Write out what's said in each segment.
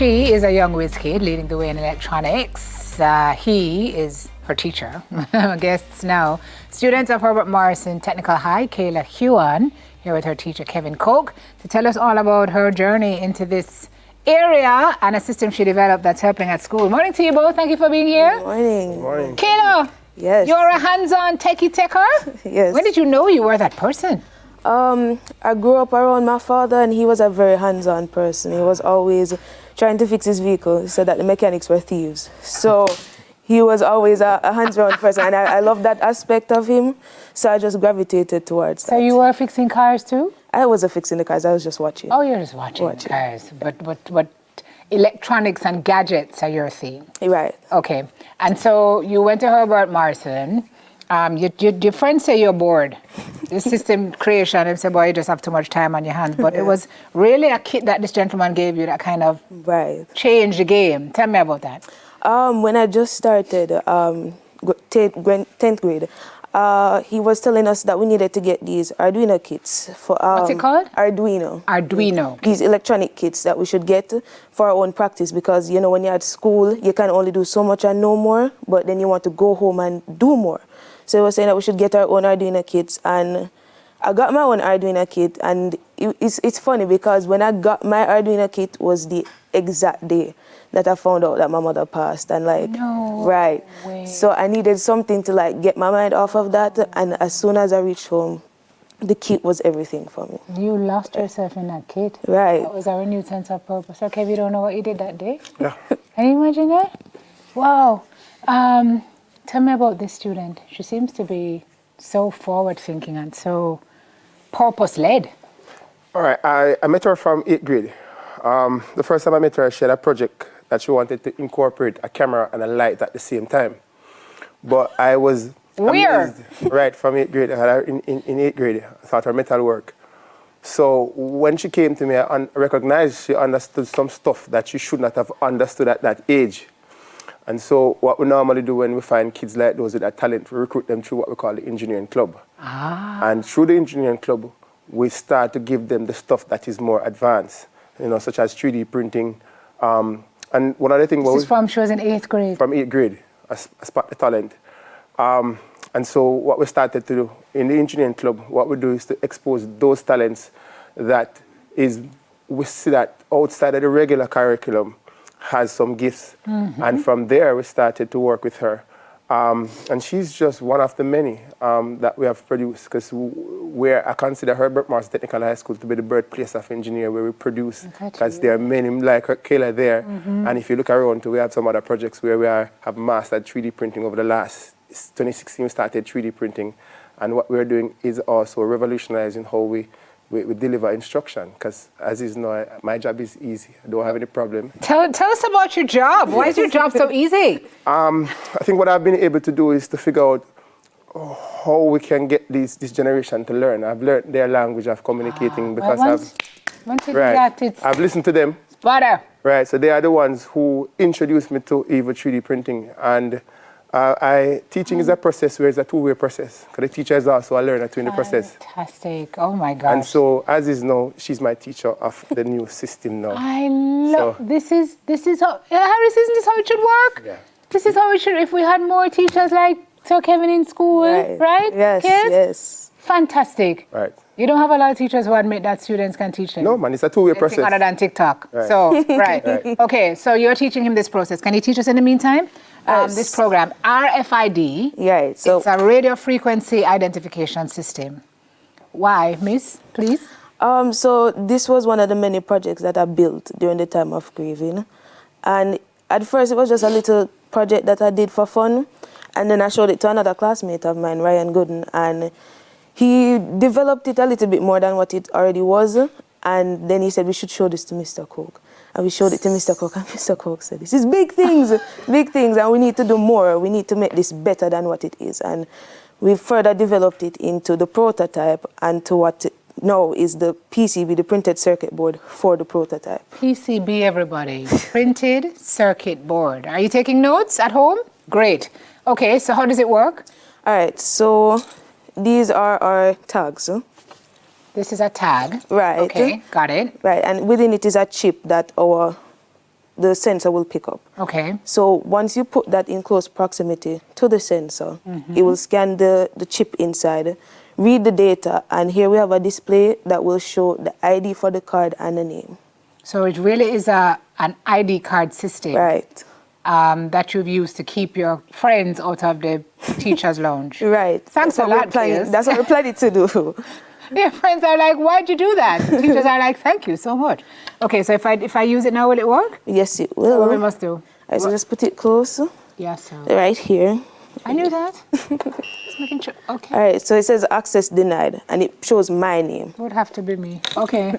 She is a young Whizz-Kid leading the way in electronics. He is her teacher. Guests now, students of Herbert Morrison Technical High, Kayla Hewan, here with her teacher Kevin Coke, to tell us all about her journey into this area and a system she developed that's helping at school. Morning to you both. Thank you for being here. Good morning. Good morning. Kayla, yes. You're a hands-on techie techer? Yes. When did you know you were that person? I grew up around my father, and he was a very hands-on person. He was always trying to fix his vehicle. He said that the mechanics were thieves. So he was always a hands-on person, and I love that aspect of him. So I just gravitated towards that. So you were fixing cars too? I wasn't fixing the cars. I was just watching. Oh, you're just watching cars. But electronics and gadgets are your theme. Right. Okay. And so you went to Herbert Morrison. Your friends say you're bored. This system creation, they say, boy, you just have too much time on your hands. But it was really a kit that this gentleman gave you that kind of changed the game. Tell me about that. When I just started 10th grade, he was telling us that we needed to get these Arduino kits. For What's it called? Arduino. Arduino. These electronic kits that we should get for our own practice, because, you know, when you're at school, you can only do so much and no more, but then you want to go home and do more. So he was saying that we should get our own Arduino kits, and I got my own Arduino kit, and it's funny because when I got my Arduino kit was the exact day that I found out that my mother passed, and way. So I needed something to like get my mind off of that, and as soon as I reached home, the kit was everything for me. You lost yourself in that kit. Right. That was our renewed sense of purpose. Okay, we don't know what you did that day. Yeah. Can you imagine that? Wow. Tell me about this student. She seems to be so forward-thinking and so purpose-led. All right, I met her from 8th grade. The first time I met her, she had a project that she wanted to incorporate a camera and a light at the same time. But I was amazed, right, from 8th grade. I had her in 8th grade. I taught her metal work. So when she came to me, I recognized she understood some stuff that she should not have understood at that age. And so what we normally do when we find kids like those with that talent, we recruit them through what we call the engineering club. And through the engineering club, we start to give them the stuff that is more advanced, you know, such as 3D printing. And one other thing... This is from, she was in 8th grade. From 8th grade, I spot the talent. And so what we started to do in the engineering club, what we do is to expose those talents that we see that outside of the regular curriculum has some gifts. And from there, we started to work with her. And she's just one of the many that we have produced, because I consider Herbert Morrison Technical High School to be the birthplace of engineer, where we produce, because there are many like Kayla there. And if you look around, we have some other projects where we have mastered 3D printing over the last 2016. We started 3D printing, and what we're doing is also revolutionizing how we deliver instruction, because as is now, my job is easy. I don't have any problem. Tell us about your job. Why is your job so easy? I think what I've been able to do is to figure out how we can get this generation to learn. I've learned their language of communicating because I've listened to them. Butter. Right, so they are the ones who introduced me to even 3D printing. And teaching is a process where it's a two-way process, because the teacher is also a learner too in the process. Fantastic. Oh my gosh. And so, as is now, she's my teacher of the new system now. I love this is how, Harris, isn't this how it should work? Yeah. This is how it should, if we had more teachers like Sir Kevin in school, right? Yes, Kids? yes. Fantastic. Right. You don't have a lot of teachers who admit that students can teach them. No, man, it's a two-way process. Other than TikTok. Right. So, right. Okay, so you're teaching him this process. Can you teach us in the meantime? This program, RFID. Right. So it's a radio frequency identification system. Why, miss, please? So this was one of the many projects that I built during the time of grieving. And at first it was just a little project that I did for fun. And then I showed it to another classmate of mine, Ryan Gooden, and he developed it a little bit more than what it already was. And then he said, we should show this to Mr. Coke. And we showed it to Mr. Coke, and Mr. Coke said, this is big things, and we need to do more. We need to make this better than what it is. And we further developed it into the prototype and to what now is the PCB, the printed circuit board for the prototype. PCB, everybody, printed circuit board. Are you taking notes at home? Great. Okay, so how does it work? All right, so these are our tags. This is a tag. Right. Okay, got it. Right, and within it is a chip that our the sensor will pick up. Okay. So once you put that in close proximity to the sensor, it will scan the chip inside, read the data, and here we have a display that will show the ID for the card and the name. So it really is an ID card system. Right. That you've used to keep your friends out of the teacher's lounge. Right. Thanks a lot, Piers. That's what we're planning to do. Their friends are like, why'd you do that? Teachers are like, thank you so much. Okay, so if I use it now, will it work? Yes, it So will. what we must do? Right, so just put it close. Yes, sir. Right here. I knew that. Just making sure. Okay. All right, so it says access denied, and it shows my name. It would have to be me. Okay.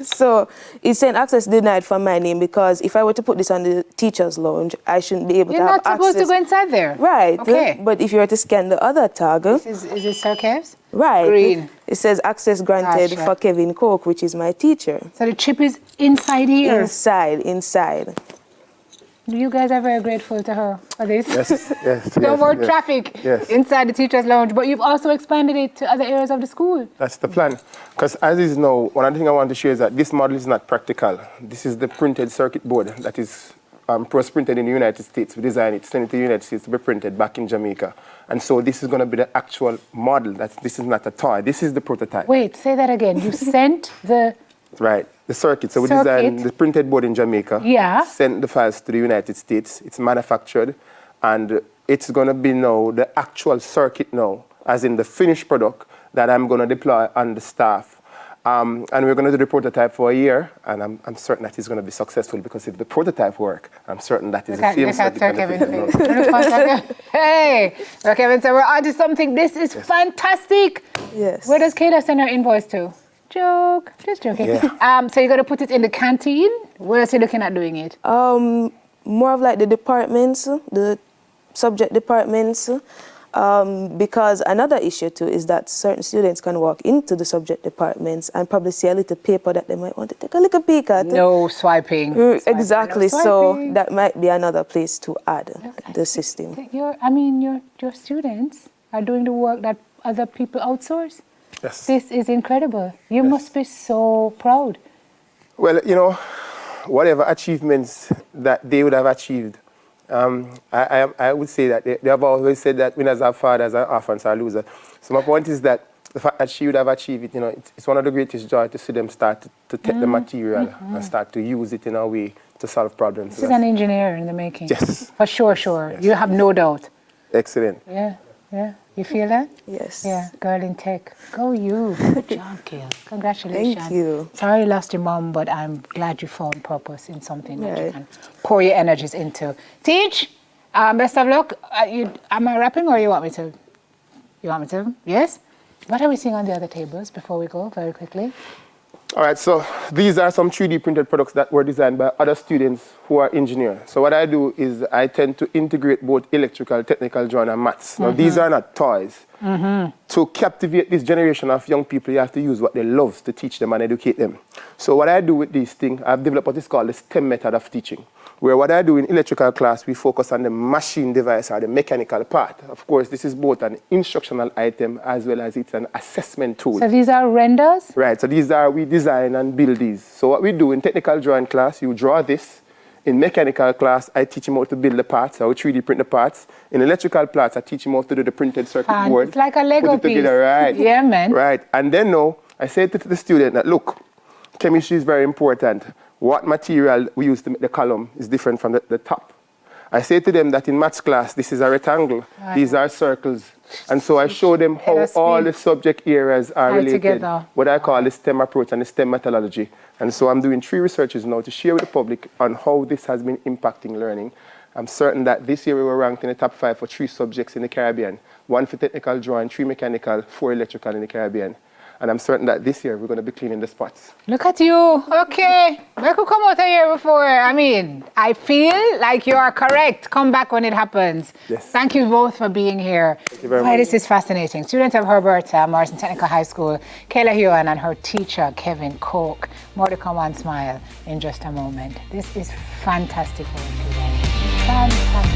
So it's saying access denied for my name because if I were to put this on the teacher's lounge, I shouldn't be able You're to have not supposed access. to go inside there. Right. Okay. But if you were to scan the other tag, Is this Sir Kev's? right, Green. it says access granted Gotcha. for Kevin Coke, which is my teacher. So the chip is inside here. Inside. You guys are very grateful to her for this. Yes. No yes, more yes. traffic Yes. inside the teacher's lounge, but you've also expanded it to other areas of the school. That's the plan. Because as is now, one other thing I want to share is that this model is not practical. This is the printed circuit board that is printed in the United States. We designed it, sent it to the United States to be printed back in Jamaica. And so this is going to be the actual model. This is not a toy. This is the prototype. Wait, say that again. You sent the... Right, the circuit. So we Circuit. designed the printed board in Jamaica. Yeah. Sent the files to the United States. It's manufactured, and it's going to be now the actual circuit now, as in the finished product that I'm going to deploy on the staff. And we're going to do the prototype for a year, and I'm certain that it's going to be successful because if the prototype work, I'm certain that is the same Look at Sir circuit. Kevin. Hey, Sir Kevin, so we're onto something. This is fantastic. Yes. Where does Kayla send her invoice to? Joke, just joking. Yeah. So you're going to put it in the canteen? Where else are you looking at doing it? More of like the departments, the subject departments, because another issue too is that certain students can walk into the subject departments and probably see a little paper that they might want to take a little peek at. No swiping. Exactly. No So swiping. that might be another place to add the system. Your students are doing the work that other people outsource. Yes. This is incredible. You must be so proud. Well, whatever achievements that they would have achieved, I would say that they have always said that winners are fathers and orphans are losers. So my point is that the fact that she would have achieved it, it's one of the greatest joy to see them start to take the material and start to use it in a way to solve problems. This is an engineer in the making. Yes. For sure. Yes. You have no doubt. Excellent. Yeah. You feel that? Yes. Yeah, girl in tech. Go you. Good job, Kayla. Congratulations. Thank you. Sorry you lost your mom, but I'm glad you found purpose in something that you Right. can pour your energies into. Teach, best of luck. Am I rapping or you want me to? You want me to? Yes? What are we seeing on the other tables before we go, very quickly? All right, so these are some 3D printed products that were designed by other students who are engineers. So what I do is I tend to integrate both electrical, technical drawing, and maths. Now, these are not toys. To captivate this generation of young people, you have to use what they love to teach them and educate them. So what I do with these things, I've developed what is called the STEM method of teaching, where what I do in electrical class, we focus on the machine device or the mechanical part. Of course, this is both an instructional item as well as it's an assessment tool. So these are renders? Right, so we design and build these. So what we do in technical drawing class, you draw this. In mechanical class, I teach him how to build the parts, how to 3D print the parts. In electrical class, I teach him how to do the printed circuit board. It's like a Lego put it piece. together, right? Yeah, man. Right, and then now, I say to the student that, look, chemistry is very important. What material we use to make the column is different from the top. I say to them that in maths class, this is a rectangle, these are circles. And so I show them how all the subject areas are related. Together. What I call the STEM approach and the STEM methodology. And so I'm doing 3 researches now to share with the public on how this has been impacting learning. I'm certain that this year we were ranked in the top 5 for 3 subjects in the Caribbean. 1 for technical drawing, 3 mechanical, 4 electrical in the Caribbean. And I'm certain that this year we're going to be cleaning the spots. Look at you. Okay. I could come out of here before. I feel like you are correct. Come back when it happens. Yes. Thank you both for being here. Thank you very much. This is fascinating. Student of Herbert Morrison Technical High School, Kayla Hewan, and her teacher, Kevin Coke. More to come on Smile in just a moment. This is fantastic work, you guys. Fantastic.